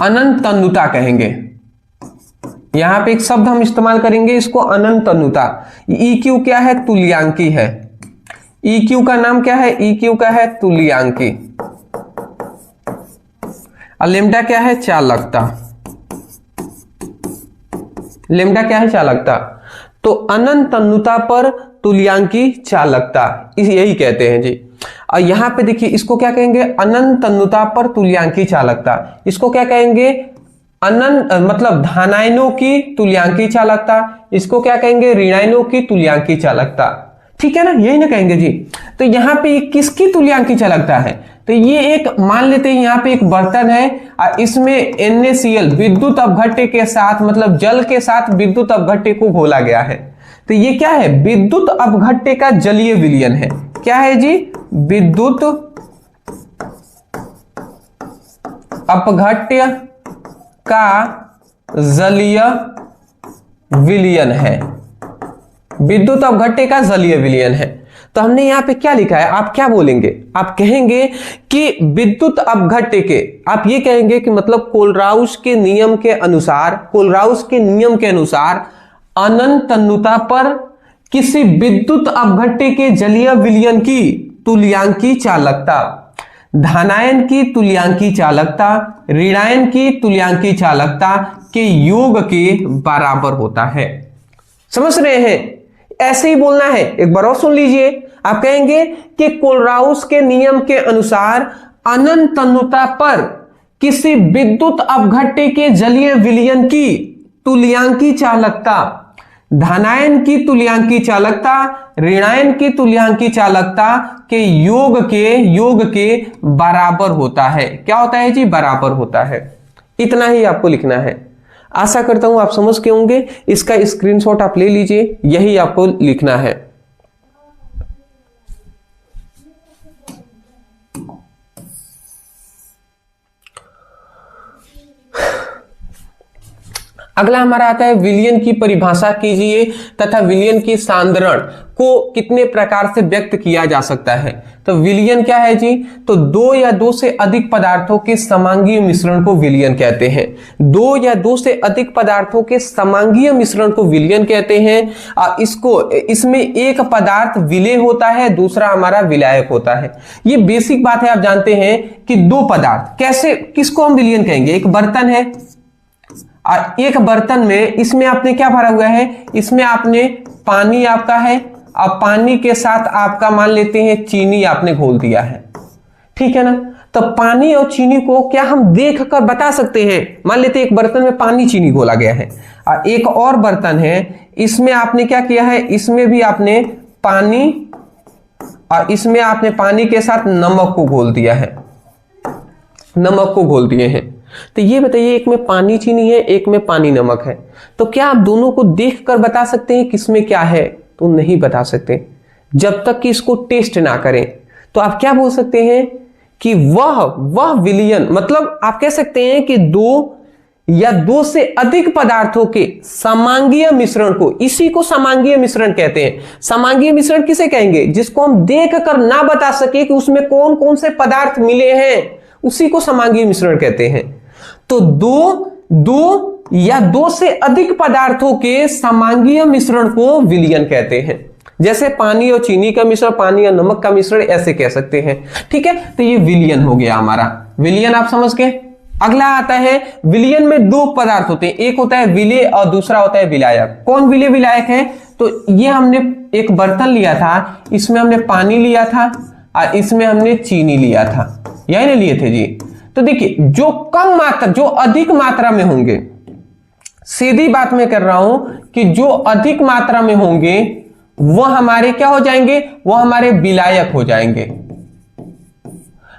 अनंत तन्यता कहेंगे। यहां पे एक शब्द हम इस्तेमाल करेंगे, इसको अनंत तन्यता। ई क्यू क्या है? तुल्यांकी है। ई क्यू का नाम क्या है? ई क्यू का है तुल्यांकी। और लेमडा क्या है? चालकता। लेमडा क्या है? चालकता। तो अनंत तन्यता पर तुल्यांकी चालकता, यही कहते हैं जी। और यहां पे देखिए इसको क्या कहेंगे, अनंत तन्यता पर तुल्यांकी चालकता। इसको क्या कहेंगे, अनंत मतलब धनायनों की तुल्यांकी चालकता। इसको क्या कहेंगे, ऋणायनों की तुल्यांकी चालकता। ठीक है ना, यही ना कहेंगे जी। तो यहाँ पे किसकी तुल्यांकी चालकता है, तो ये एक मान लेते हैं यहाँ पे एक बर्तन है और इसमें NaCl विद्युत अपघट्य के साथ मतलब जल के साथ विद्युत अपघट्य को घोला गया है। तो ये क्या है, विद्युत अपघट्य का जलीय विलयन है। क्या है जी, विद्युत अपघट्य का जलीय विलयन है, विद्युत अपघट्य का जलीय विलयन है। तो हमने यहां पे क्या लिखा है, आप क्या बोलेंगे, आप कहेंगे कि विद्युत अपघट्य के, आप ये कहेंगे कि मतलब कोलराउस के नियम के अनुसार, कोलराउस के नियम के अनुसार अनंत तन्यता पर किसी विद्युत अपघट्य के जलीय विलयन की तुल्यांकी चालकता धनायन की तुल्यांकी चालकता ऋणायन की तुल्यांकी चालकता के योग के बराबर होता है। समझ रहे हैं, ऐसे ही बोलना है। एक बार और सुन लीजिए, आप कहेंगे कि कोलराउस के नियम के अनुसार अनंत तन्यता पर किसी विद्युत अपघट्य के जलीय विलयन की तुल्यांकी चालकता धनायन की तुल्यांकी चालकता ऋणायन की तुल्यांकी चालकता के योग के बराबर होता है। क्या होता है जी, बराबर होता है। इतना ही आपको लिखना है। आशा करता हूं आप समझ के होंगे। इसका स्क्रीनशॉट आप ले लीजिए, यही आपको लिखना है। अगला हमारा आता है विलयन की परिभाषा कीजिए तथा विलयन की सांद्रण को कितने प्रकार से व्यक्त किया जा सकता है। तो विलयन क्या है जी, तो दो या दो से अधिक पदार्थों के समांगीय मिश्रण को विलयन कहते हैं। दो या दो से अधिक पदार्थों के समांगीय मिश्रण को विलयन कहते हैं। इसमें एक पदार्थ विलेय होता है, दूसरा हमारा विलायक होता है। ये बेसिक बात है, आप जानते हैं कि दो पदार्थ कैसे, किसको हम विलयन कहेंगे। एक बर्तन है और एक बर्तन में इसमें आपने क्या भरा हुआ है, इसमें आपने पानी आपका है और पानी के साथ आपका मान लेते हैं चीनी आपने घोल दिया है। ठीक है ना, तो पानी और चीनी को क्या हम देख कर बता सकते हैं। मान लेते हैं एक बर्तन में पानी चीनी घोला गया है और एक और बर्तन है, इसमें आपने क्या किया है, इसमें भी आपने पानी और इसमें आपने पानी के साथ नमक को घोल दिया है, नमक को घोल दिए हैं। तो ये बताइए, एक में पानी चीनी है, एक में पानी नमक है, तो क्या आप दोनों को देखकर बता सकते हैं किसमें क्या है? तो नहीं बता सकते जब तक कि इसको टेस्ट ना करें। तो आप क्या बोल सकते हैं कि वह विलयन, मतलब आप कह सकते हैं कि दो या दो से अधिक पदार्थों के समांगीय मिश्रण को, इसी को समांगीय मिश्रण कहते हैं। समांगीय मिश्रण किसे कहेंगे, जिसको हम देख कर ना बता सके कि उसमें कौन कौन से पदार्थ मिले हैं, उसी को समांगीय मिश्रण कहते हैं। तो दो या दो से अधिक पदार्थों के समांगीय मिश्रण को विलयन कहते हैं। जैसे पानी और चीनी का मिश्रण, पानी और नमक का मिश्रण, ऐसे कह सकते हैं। ठीक है, तो ये विलयन हो गया हमारा। विलयन आप समझ गए। अगला आता है, विलयन में दो पदार्थ होते हैं, एक होता है विलेय और दूसरा होता है विलायक। कौन विलेय विलायक है, तो ये हमने एक बर्तन लिया था, इसमें हमने पानी लिया था और इसमें हमने चीनी लिया था, यही नहीं लिए थे जी। तो देखिए, जो कम मात्रा, जो अधिक मात्रा में होंगे, सीधी बात मैं कर रहा हूं कि जो अधिक मात्रा में होंगे वह हमारे क्या हो जाएंगे, वह हमारे विलायक हो जाएंगे।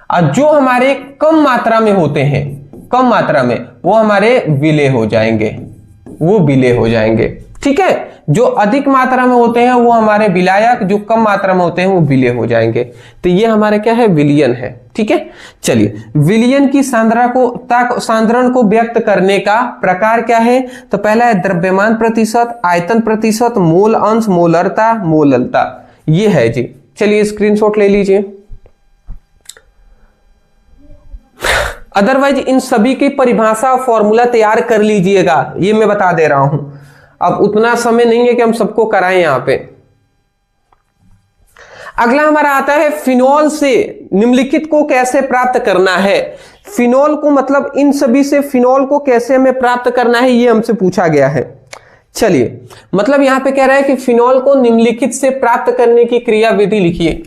और जो हमारे कम मात्रा में होते हैं, कम मात्रा में, वो हमारे विलेय हो जाएंगे, वो विलेय हो जाएंगे। ठीक है, जो अधिक मात्रा में होते हैं वो हमारे विलायक, जो कम मात्रा में होते हैं वो विलेय हो जाएंगे। तो ये हमारे क्या है, विलयन है। ठीक है, चलिए, विलयन की सांद्रण को व्यक्त करने का प्रकार क्या है। तो पहला है द्रव्यमान प्रतिशत, आयतन प्रतिशत, मोल अंश, मोलरता, मोललता, ये है जी। चलिए स्क्रीनशॉट ले लीजिए। अदरवाइज इन सभी की परिभाषा और फॉर्मूला तैयार कर लीजिएगा, ये मैं बता दे रहा हूं। अब उतना समय नहीं है कि हम सबको कराएं यहां पे। अगला हमारा आता है फिनॉल से निम्नलिखित को कैसे प्राप्त करना है। फिनॉल को मतलब इन सभी से फिनॉल को कैसे हमें प्राप्त करना है, ये हमसे पूछा गया है चलिए, मतलब यहां पे कह रहा है कि फिनॉल को निम्नलिखित से प्राप्त करने की क्रिया विधि लिखिए।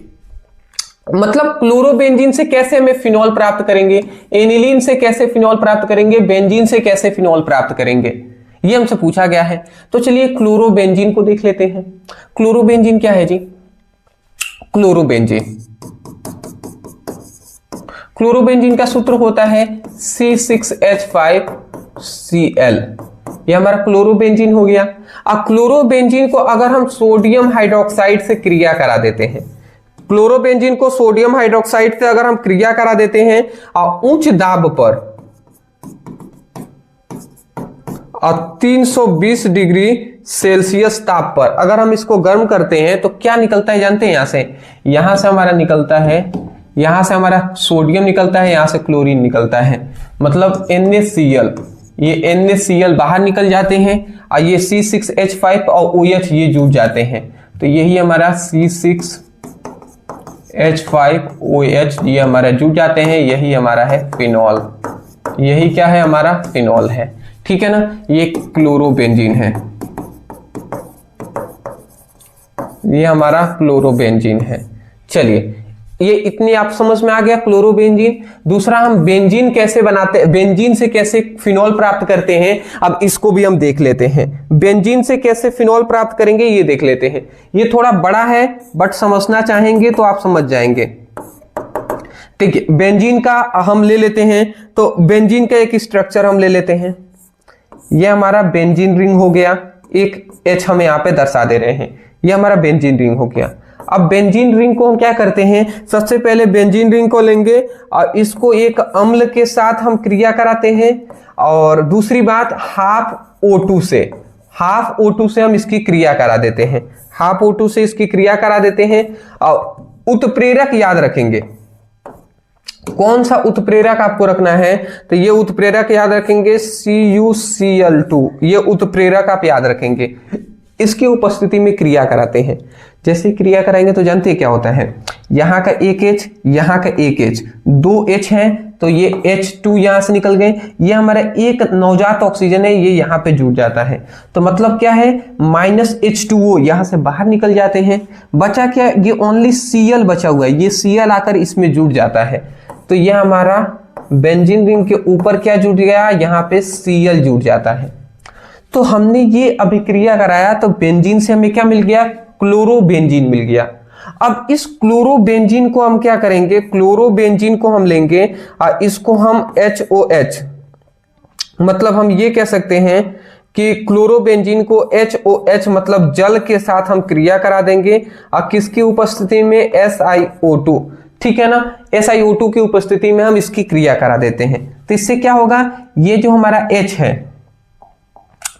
मतलब क्लोरोबेंजीन से कैसे हमें फिनॉल प्राप्त करेंगे, एनिलीन से कैसे फिनॉल प्राप्त करेंगे, बेंजीन से कैसे फिनॉल प्राप्त करेंगे, ये हमसे पूछा गया है। तो चलिए क्लोरोबेंजीन को देख लेते हैं। क्लोरोबेंजीन क्या है जी? क्लोरोबेंजीन का सूत्र होता है C6H5Cl। ये हमारा क्लोरोबेंजीन हो गया। अब क्लोरोबेंजीन को अगर हम सोडियम हाइड्रोक्साइड से क्रिया करा देते हैं, क्लोरोबेंजीन को सोडियम हाइड्रोक्साइड से अगर हम क्रिया करा देते हैं और उच्च दाब पर और 320 डिग्री सेल्सियस ताप पर अगर हम इसको गर्म करते हैं तो क्या निकलता है जानते हैं? यहां से हमारा निकलता है, यहां से हमारा सोडियम निकलता है, यहां से क्लोरीन निकलता है, मतलब NaCl। ये NaCl बाहर निकल जाते हैं और ये C6H5 और OH ये जुड़ जाते हैं। तो यही हमारा C6H5OH ये हमारा जुड़ जाते हैं, यही हमारा है फिनॉल। यही क्या है? हमारा फिनॉल है। ठीक है ना? ये क्लोरोबेंजीन है, ये हमारा क्लोरोबेंजीन है। चलिए, ये इतनी आप समझ में आ गया क्लोरोबेंजीन। दूसरा, हम बेंजीन कैसे बनाते हैं, बेंजीन से कैसे फिनॉल प्राप्त करते हैं, अब इसको भी हम देख लेते हैं। बेंजीन से कैसे फिनॉल प्राप्त करेंगे ये देख लेते हैं। ये थोड़ा बड़ा है बट समझना चाहेंगे तो आप समझ जाएंगे। ठीक है, बेंजीन का हम ले लेते हैं। तो बेंजीन का एक स्ट्रक्चर हम ले लेते हैं। ये हमारा बेंजीन रिंग हो गया, एक H हम यहाँ पे दर्शा दे रहे हैं, ये हमारा बेंजीन रिंग हो गया। अब बेंजीन रिंग को हम क्या करते हैं, सबसे पहले बेंजीन रिंग को लेंगे और इसको एक अम्ल के साथ हम क्रिया कराते हैं। और दूसरी बात, हाफ O2 से हम इसकी क्रिया करा देते हैं, हाफ O2 से इसकी क्रिया करा देते हैं। और उत्प्रेरक याद रखेंगे, कौन सा उत्प्रेरक आपको रखना है? तो ये उत्प्रेरक याद रखेंगे CuCl2, ये उत्प्रेरक आप याद रखेंगे। इसकी उपस्थिति में क्रिया कराते हैं। जैसे क्रिया कराएंगे तो जानते हैं क्या होता है, यहाँ का एक H, यहाँ का एक H, दो H हैं तो ये H2 यहां से निकल गए। ये हमारा एक नवजात ऑक्सीजन है, ये यहाँ पे जुड़ जाता है। तो मतलब क्या है, -H2O यहां से बाहर निकल जाते हैं। बचा क्या? ये ओनली Cl बचा हुआ है, ये Cl आकर इसमें जुड़ जाता है। तो ये हमारा बेंजीन रिंग के ऊपर क्या जुड़ गया, यहाँ पे Cl जुड़ जाता है। तो हमने ये अभिक्रिया कराया तो बेंजीन से हमें क्या मिल गया? क्लोरोबेंजीन मिल गया। अब इस क्लोरोबेंजीन को हम क्या करेंगे, क्लोरोबेंजीन को हम लेंगे और इसको हम HOH, मतलब हम ये कह सकते हैं कि क्लोरोबेंजीन को HOH मतलब जल के साथ हम क्रिया करा देंगे और किसकी उपस्थिति में? SiO2। ठीक है ना? SiO2 की उपस्थिति में हम इसकी क्रिया करा देते हैं। तो इससे क्या होगा, ये जो हमारा H है,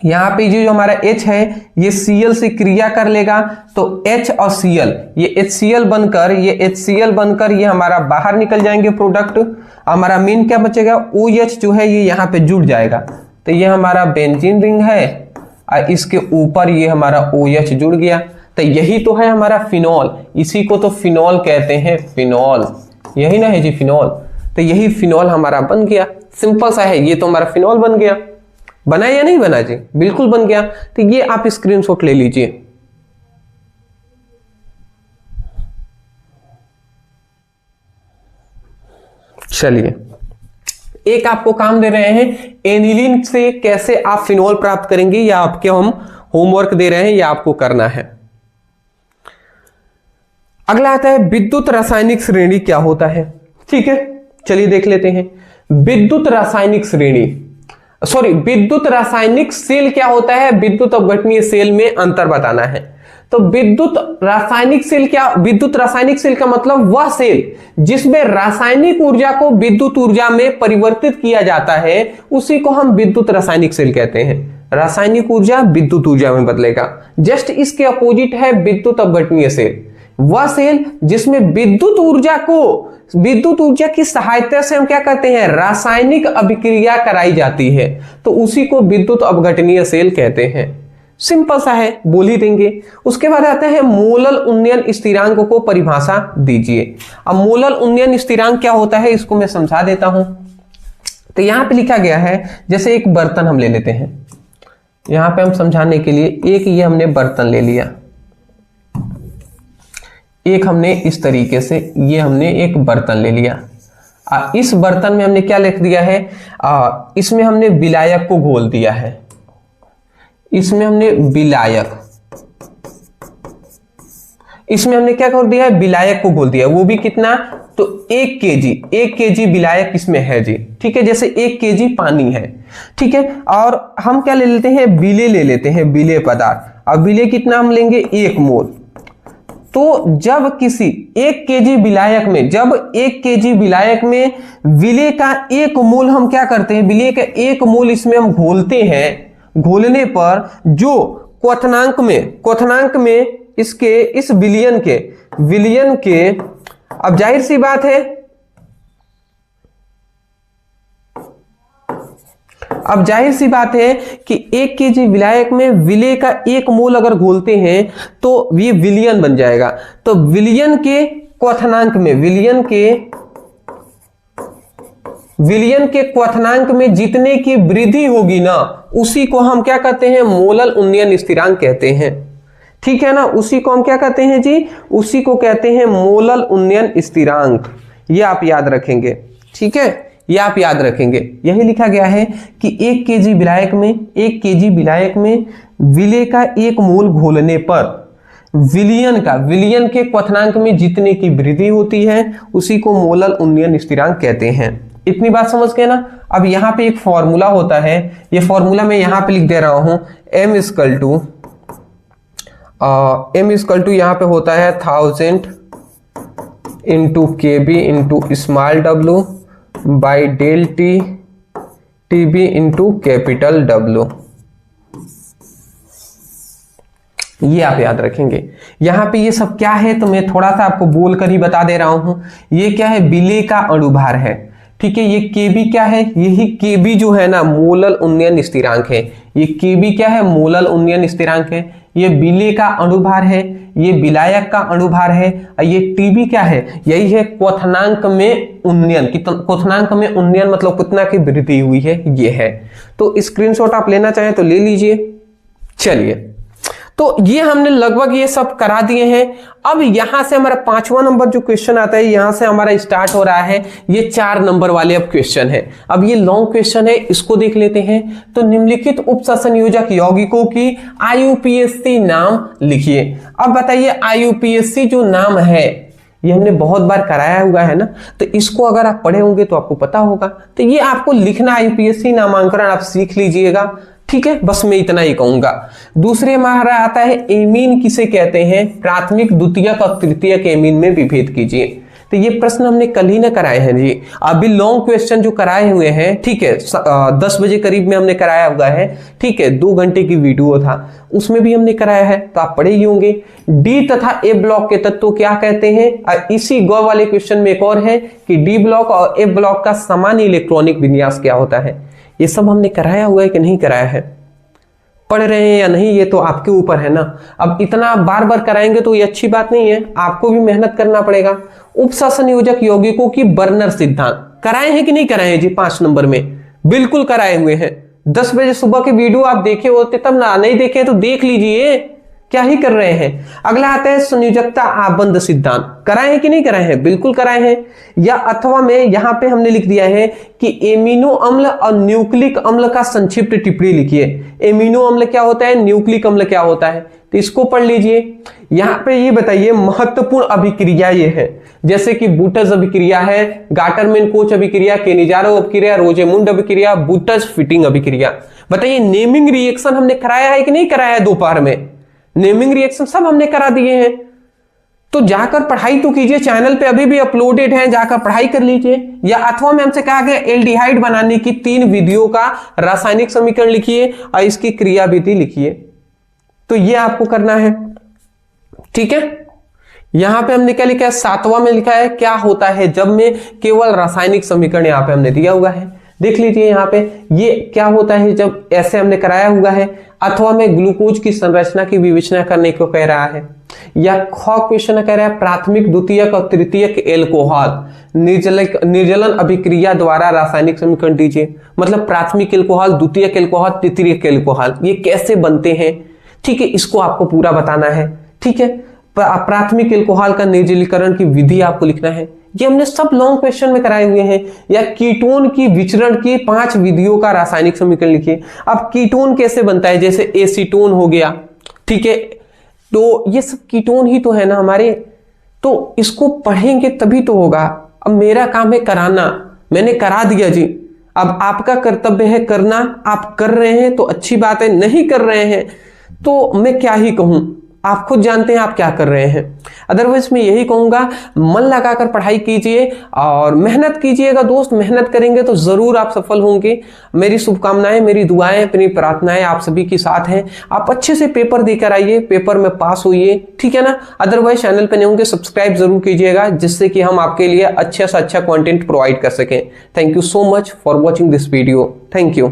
यहाँ पे जो हमारा H है ये Cl से क्रिया कर लेगा तो H और Cl, ये HCl बनकर ये हमारा बाहर निकल जाएंगे प्रोडक्ट। हमारा मेन क्या बचेगा? OH जो है ये यहाँ पे जुड़ जाएगा। तो ये हमारा बेंजीन रिंग है और इसके ऊपर ये हमारा OH जुड़ गया। तो यही तो है हमारा फिनॉल, इसी को तो फिनॉल कहते हैं, फिनॉल। यही ना है जी फिनॉल। तो यही फिनॉल हमारा बन गया, सिंपल सा है। ये तो हमारा फिनॉल बन गया। बना या नहीं बना जी? बिल्कुल बन गया। तो ये आप स्क्रीनशॉट ले लीजिए। चलिए, एक आपको काम दे रहे हैं, एनिलीन से कैसे आप फिनॉल प्राप्त करेंगे, या आपके हम होमवर्क दे रहे हैं, या आपको करना है। अगला आता है विद्युत रासायनिक श्रेणी क्या होता है। ठीक है, चलिए देख लेते हैं। विद्युत रासायनिक सेल क्या होता है, विद्युत अपघटनीय सेल में अंतर बताना है। तो विद्युत रासायनिक सेल का मतलब वह सेल जिसमें रासायनिक ऊर्जा को विद्युत ऊर्जा में परिवर्तित किया जाता है, उसी को हम विद्युत रासायनिक सेल कहते हैं। रासायनिक ऊर्जा विद्युत ऊर्जा में बदलेगा। जस्ट इसके अपोजिट है विद्युत अपघटनीय सेल, वह सेल जिसमें विद्युत ऊर्जा की सहायता से हम क्या करते हैं, रासायनिक अभिक्रिया कराई जाती है, तो उसी को विद्युत अपघटनीय सेल कहते हैं। सिंपल सा है, बोल ही देंगे। उसके बाद आता है मोलल उन्नयन स्थिरांक को परिभाषा दीजिए। अब मोलल उन्नयन स्थिरांक क्या होता है इसको मैं समझा देता हूं। तो यहां पे लिखा गया है, जैसे एक बर्तन हम ले लेते हैं, यहां पे हम समझाने के लिए एक ये हमने बर्तन ले लिया, एक हमने इस तरीके से ये हमने एक बर्तन ले लिया। इस बर्तन में हमने क्या लिख दिया है, इसमें हमने विलायक को घोल दिया है, इसमें हमने विलायक, इसमें हमने क्या कर दिया है, विलायक को घोल दिया। वो भी कितना, तो 1 केजी विलायक इसमें है जी, ठीक है। जैसे 1 केजी पानी है, ठीक है। और हम क्या ले लेते हैं, विलेय ले लेते हैं, विलेय पदार्थ। अब विलेय कितना हम लेंगे, 1 मोल। तो जब किसी 1 केजी विलायक में, जब 1 केजी विलायक में विलेय का 1 मोल हम क्या करते हैं, विलेय का 1 मोल इसमें हम घोलते हैं, घोलने पर जो क्वथनांक में इसके इस विलयन के अब जाहिर सी बात है, अब जाहिर सी बात है कि 1 केजी विलायक में विलेय का 1 मोल अगर घोलते हैं तो ये विलयन बन जाएगा। तो विलयन के क्वथनांक में, विलयन के क्वथनांक में जितने की वृद्धि होगी ना, उसी को हम क्या कहते हैं, मोलल उन्नयन स्थिरांक कहते हैं, ठीक है ना। उसी को हम क्या कहते हैं जी, उसी को कहते हैं मोलल उन्नयन स्थिरांक। ये आप याद रखेंगे, ठीक है, ये आप याद रखेंगे। यही लिखा गया है कि 1 केजी विलायक में विलेय का 1 मोल घोलने पर विलयन के क्वथनांक में जितने की वृद्धि होती है उसी को मोलल उन्नयन स्थिरांक कहते हैं। इतनी बात समझ गए ना। अब यहाँ पे एक फॉर्मूला होता है, ये फॉर्मूला मैं यहाँ पे लिख दे रहा हूं, m इक्वल टू यहाँ पे होता है 1000 into KB into small w by delta TB into capital W। ये आप याद रखेंगे। यहां पे ये सब क्या है तो मैं थोड़ा सा आपको बोलकर ही बता दे रहा हूं। ये क्या है, विलेय का अणुभार है, ठीक है। ये KB क्या है, यही KB जो है ना मोलल उन्नयन स्थिरांक है। ये KB क्या है, मोलल उन्नयन स्थिरांक है। ये विलेय का अणुभार है, ये विलायक का अणुभार है, और ये TB क्या है, यही है क्वथनांक में उन्नयन। क्वथनांक में उन्नयन मतलब कितना की वृद्धि हुई है, ये है। तो स्क्रीनशॉट आप लेना चाहें तो ले लीजिए। चलिए, तो ये हमने लगभग ये सब करा दिए हैं। अब यहां से हमारा 5वां नंबर जो क्वेश्चन आता है, यहां से हमारा स्टार्ट हो रहा है। ये 4 नंबर वाले अब क्वेश्चन है। अब ये लॉन्ग क्वेश्चन है, इसको देख लेते हैं। तो निम्नलिखित उपसंयोजक यौगिकों की IUPAC नाम लिखिए। अब बताइए IUPAC जो नाम है ये हमने बहुत बार कराया हुआ है ना, तो इसको अगर आप पढ़े होंगे तो आपको पता होगा। तो ये आपको लिखना IUPAC नामांकन आप सीख लीजिएगा, ठीक है। बस मैं इतना ही कहूंगा। दूसरे हमारा आता है एमीन किसे कहते हैं, प्राथमिक द्वितीयक और तृतीयक एमीन में विभेद कीजिए। तो ये प्रश्न हमने कल ही ना कराए हैं जी। अभी लॉन्ग क्वेश्चन जो कराए हुए हैं, ठीक है, 10 बजे करीब में हमने कराया हुआ है, ठीक है। 2 घंटे की वीडियो था, उसमें भी हमने कराया है, तो आप पढ़े ही होंगे। डी तथा ए ब्लॉक के तत्व क्या कहते हैं। इसी ग वाले क्वेश्चन में एक और है कि डी ब्लॉक और ए ब्लॉक का सामान्य इलेक्ट्रॉनिक विन्यास क्या होता है। ये सब हमने कराया हुआ है कि नहीं कराया है, पढ़ रहे हैं या नहीं, ये तो आपके ऊपर है ना। अब इतना बार बार कराएंगे तो ये अच्छी बात नहीं है, आपको भी मेहनत करना पड़ेगा। उपसंयोजक यौगिकों की बर्नर सिद्धांत कराए हैं कि नहीं कराए हैं जी, 5 नंबर में बिल्कुल कराए हुए हैं। 10 बजे सुबह के वीडियो आप देखे होते तब ना, नहीं देखे तो देख लीजिए, क्या ही कर रहे हैं। अगला आता है संयोजकता आबंध सिद्धांत, कराए हैं कि नहीं कराए हैं, बिल्कुल कराए हैं। या अथवा में यहां पे हमने लिख दिया है कि एमिनो अम्ल और न्यूक्लिक अम्ल का संक्षिप्त टिप्पणी लिखिए। एमिनो अम्ल क्या होता है, न्यूक्लिक अम्ल क्या होता है, तो इसको पढ़ लीजिए। यहां पे ये बताइए महत्वपूर्ण अभिक्रिया ये है, जैसे कि बूटस अभिक्रिया है, गाटरमैन कोच अभिक्रिया, केनिजारो अभिक्रिया, रोजेमुंड अभिक्रिया, बूटस फिटिंग अभिक्रिया। बताइए नेमिंग रिएक्शन हमने कराया है कि नहीं कराया है, दोपहर में नेमिंग रिएक्शन सब हमने करा दिए हैं। तो जाकर पढ़ाई तो कीजिए, चैनल पे अभी भी अपलोडेड है, जाकर पढ़ाई कर लीजिए। या अथवा में हमसे कहा गया एल्डिहाइड बनाने की 3 विधियों का रासायनिक समीकरण लिखिए और इसकी क्रियाविधि लिखिए। तो ये आपको करना है, ठीक है। यहां पे हमने क्या लिखा है, 7वां में लिखा है क्या होता है जब में केवल रासायनिक समीकरण यहां पे हमने दिया हुआ है, देख लीजिए। यहां पे ये क्या होता है जब, ऐसे हमने कराया हुआ है। अथवा में ग्लूकोज की संरचना की विवेचना करने को कह रहा है। या ख क्वेश्चन कह रहा है प्राथमिक द्वितीयक और तृतीयक एल्कोहल निर्जलन अभिक्रिया द्वारा रासायनिक समीकरण दीजिए। मतलब प्राथमिक एल्कोहल, द्वितीयक एल्कोहल, तृतीयक एल्कोहल ये कैसे बनते हैं, ठीक है, इसको आपको पूरा बताना है। ठीक है, प्राथमिक एल्कोहल का निर्जलीकरण की विधि आपको लिखना है। ये हमने सब लॉन्ग क्वेश्चन में कराए हुए हैं। या कीटोन की विचरण की 5 विधियों का रासायनिक समीकरण लिखिए। अब कीटोन कैसे बनता है, जैसे एसीटोन हो गया, ठीक है, तो ये सब कीटोन ही तो है ना हमारे, तो इसको पढ़ेंगे तभी तो होगा। अब मेरा काम है कराना, मैंने करा दिया जी, अब आपका कर्तव्य है करना। आप कर रहे हैं तो अच्छी बात है, नहीं कर रहे हैं तो मैं क्या ही कहूं, आप खुद जानते हैं आप क्या कर रहे हैं। अदरवाइज मैं यही कहूंगा, मन लगाकर पढ़ाई कीजिए और मेहनत कीजिएगा दोस्त। मेहनत करेंगे तो जरूर आप सफल होंगे। मेरी शुभकामनाएं, मेरी दुआएं, अपनी प्रार्थनाएं आप सभी के साथ हैं। आप अच्छे से पेपर देकर आइए, पेपर में पास होइए, ठीक है ना। अदरवाइज चैनल पर नहीं होंगे सब्सक्राइब जरूर कीजिएगा, जिससे कि हम आपके लिए अच्छा से अच्छा कंटेंट प्रोवाइड कर सकें। Thank you so much for watching this video. Thank you.